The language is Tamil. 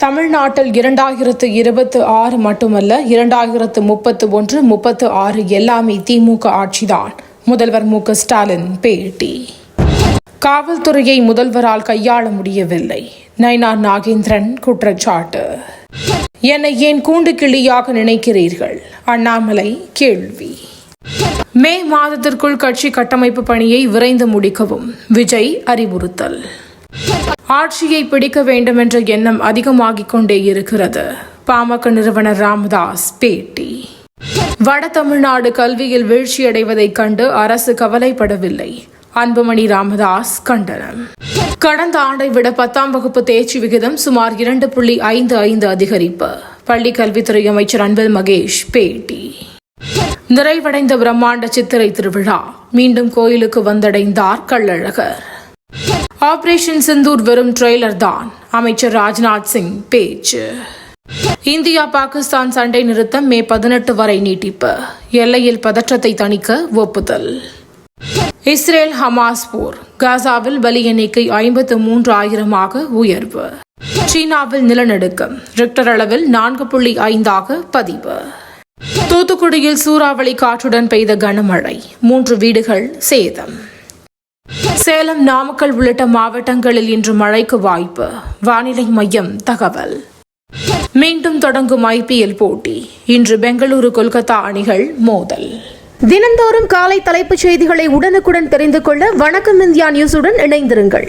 தமிழ்நாட்டில் 2026 மட்டுமல்ல 2031, 36 எல்லாமே திமுக ஆட்சிதான். முதல்வர் மு.க. ஸ்டாலின் பேட்டி. காவல்துறையை முதல்வரால் கையாள முடியவில்லை. நயினார் நாகேந்திரன் குற்றச்சாட்டு. என்னை ஏன் கூண்டு கிளியாக நினைக்கிறீர்கள்? அண்ணாமலை கேள்வி. மே மாதத்திற்குள் கட்சி கட்டமைப்பு பணியை விரைந்து முடிக்கவும் விஜய் அறிவுறுத்தல். ஆட்சியை பிடிக்க வேண்டும் என்ற எண்ணம் அதிகமாகிக் கொண்டே இருக்கிறது. பாமக நிறுவனர் ராமதாஸ் பேட்டி. வட தமிழ்நாடு கல்வியில் வீழ்ச்சியடைவதைக் கண்டு அரசு கவலைப்படவில்லை. அன்புமணி ராமதாஸ் கண்டனம். கடந்த ஆண்டை விட 10ஆம் வகுப்பு தேர்ச்சி விகிதம் சுமார் 2.55 அதிகரிப்பு. பள்ளி கல்வித்துறை அமைச்சர் அன்பில் மகேஷ் பேட்டி. நிறைவடைந்த பிரம்மாண்ட சித்திரை திருவிழா. மீண்டும் கோயிலுக்கு வந்தடைந்தார் கள்ளழகர். ஆபரேஷன் சிந்தூர் வெறும் ட்ரெய்லர் தான். அமைச்சர் ராஜ்நாத் சிங் பேச்சு. இந்தியா பாகிஸ்தான் சண்டை நிறுத்தம் மே 18 வரை நீட்டிப்பு. எல்லையில் பதற்றத்தை தணிக்க ஒப்புதல். இஸ்ரேல் ஹமாஸ் போர். காசாவில் பலி எண்ணிக்கை 53,000 உயர்வு. சீனாவில் நிலநடுக்கம் ரிக்டர் அளவில் 4.5 பதிவு. தூத்துக்குடியில் சூறாவளி காற்றுடன் பெய்த கனமழை. 3 வீடுகள் சேதம். சேலம், நாமக்கல் உள்ளிட்ட மாவட்டங்களில் இன்று மழைக்கு வாய்ப்பு. வானிலை மையம் தகவல். மீண்டும் தொடங்கும் IPL போட்டி. இன்று பெங்களூரு, கொல்கத்தா அணிகள் மோதல். தினந்தோறும் காலை தலைப்புச் செய்திகளை உடனுக்குடன் தெரிந்து கொள்ள வணக்கம் இந்தியா நியூஸுடன் இணைந்திருங்கள்.